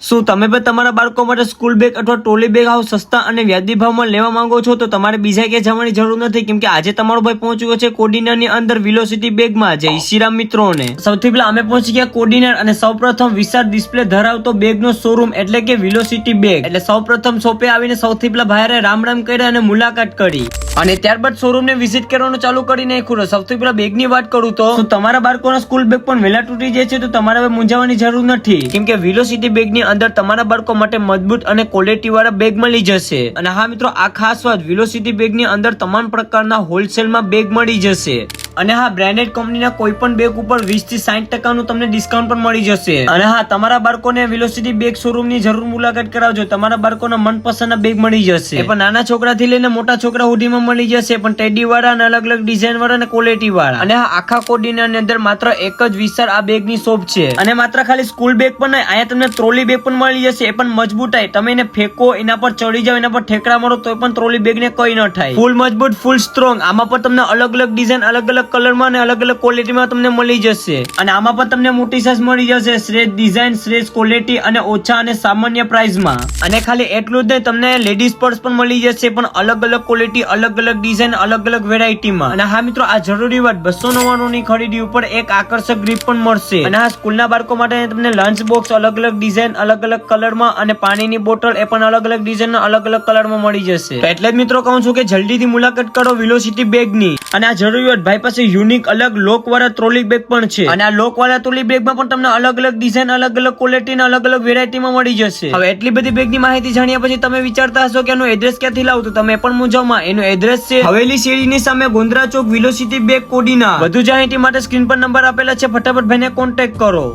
શું તમે પણ તમારા બાળકો માટે સ્કૂલ બેગ અથવા ટ્રોલી બેગ હાવ સસ્તા અને વ્યાજબી ભાવમાં લેવા માંગો છો? તો તમારે બીજા ક્યાંય જવાની જરૂર નથી, કેમ કે આજે તમારો ભાઈ પહોંચ્યો છે કોડીનારની અંદર વેલોસિટી બેગમાં. જય શ્રીરામ મિત્રોને. સૌથી પહેલા અમે પહોંચી ગયા કોડીનાર અને સૌપ્રથમ વિશાળ ડિસ્પ્લે ધરાવતો બેગનો શોરૂમ એટલે કે વેલોસિટી બેગ. એટલે સૌપ્રથમ શોપે આવીને સૌથી પહેલા ભાઈરે રામ રામ કર્યા અને મુલાકાત કરી અને ત્યારબાદ શોરૂમ ને વિઝિટ કરવાનું ચાલુ કરી નાખ્યું. સૌથી પહેલા બેગ ની વાત કરું તો શું તમારા બાળકોના સ્કૂલ બેગ પણ વહેલા તૂટી જાય છે? તો તમારે હવે મૂંઝાવાની જરૂર નથી, કેમ કે વેલોસિટી બેગ ની અંદર તમારા બાળકો માટે મજબૂત અને ક્વોલિટી વાળા બેગ મળી જશે. અને હા મિત્રો, આ ખાસ વાત, વેલોસિટી બેગ ની અંદર તમામ પ્રકારના હોલસેલમાં બેગ મળી જશે. અને હા, બ્રાન્ડેડ કંપનીના કોઈ પણ બેગ ઉપર 20 થી 60% નું તમને ડિસ્કાઉન્ટ પણ મળી જશે. અને હા, તમારા બાળકોને વેલોસિટી બેગ શોરૂમ ની જરૂર મુલાકાત કરાવજો. તમારા બાળકોના મનપસંદના બેગ મળી જશે. એ પણ નાના છોકરાથી લઈને મોટા છોકરા સુધીમાં મળી જશે, પણ ટેડી વાળા અને અલગ અલગ ડિઝાઇન વાળા અને ક્વોલિટી વાળા. અને હા, આખા કોડીના ની અંદર માત્ર એક જ વિશાળ આ બેગ ની શોપ છે. અને માત્ર ખાલી સ્કૂલ બેગ પણ નહીં, અહીંયા તમને ટ્રોલી બેગ પણ મળી જશે. એ પણ મજબૂતાઈ, તમે એને ફેંકો, એના પર ચડી જાવ, એના પર ઠેકડા મારો તો પણ ટ્રોલી બેગ ને કઈ ન થાય. ફૂલ મજબૂત, ફૂલ સ્ટ્રોંગ. આમાં પણ તમને અલગ અલગ ડિઝાઇન, અલગ અલગ કલરમાં અને અલગ અલગ ક્વોલિટીમાં તમને મળી જશે. અને આમાં પણ તમને મોટી સાઈઝ મળી જશે, શ્રેષ્ઠ ડિઝાઇન, શ્રેષ્ઠ ક્વોલિટી અને ઓછા અને સામાન્ય પ્રાઇસમાં. અને ખાલી એટલું જ નહીં, તમને લેડીઝ પર્સ પણ મળી જશે, પણ અલગ અલગ ક્વોલિટી, અલગ અલગ ડિઝાઇન, અલગ અલગ વેરાયટીમાં. અને હા મિત્રો, આ જરૂરી વાત, 299 ની ખરીદી ઉપર એક આકર્ષક ગિફ્ટ પણ મળશે. અને હા, સ્કૂલના બાળકો માટે તમને લંચ બોક્સ અલગ અલગ ડિઝાઇન, અલગ અલગ કલરમાં અને પાણીની બોટલ એ પણ અલગ અલગ ડિઝાઇન, અલગ અલગ કલરમાં મળી જશે. તો એટલે જ મિત્રો કહું છું કે જલ્દીથી મુલાકાત કરો વેલોસિટી બેગની. અને આ જરૂરી વાત, ભાઈ પાસે યુનિક અલગ લોક વાળા ટ્રોલી બેગ પણ છે. અને આ લોક વાળા ટ્રોલી બેગમાં પણ તમને અલગ અલગ ડિઝાઇન, અલગ અલગ ક્વોલિટી અને અલગ અલગ વેરાયટીમાં મળી જશે. હવે એટલી બધી બેગની માહિતી જાણ્યા પછી તમે વિચારતા હશો કે એનું એડ્રેસ ક્યાંથી લાવું? તો તમે પણ મૂંઝવમાં. એનું એડ્રેસ છે હવેલી શેરીની સામે ગોંદરા ચોક, વેલોસિટી બેગ, કોડીનાર. વધુ માહિતી માટે સ્ક્રીન પર નંબર આપેલા છે, ફટાફટ ભાઈને કોન્ટેક્ટ કરો.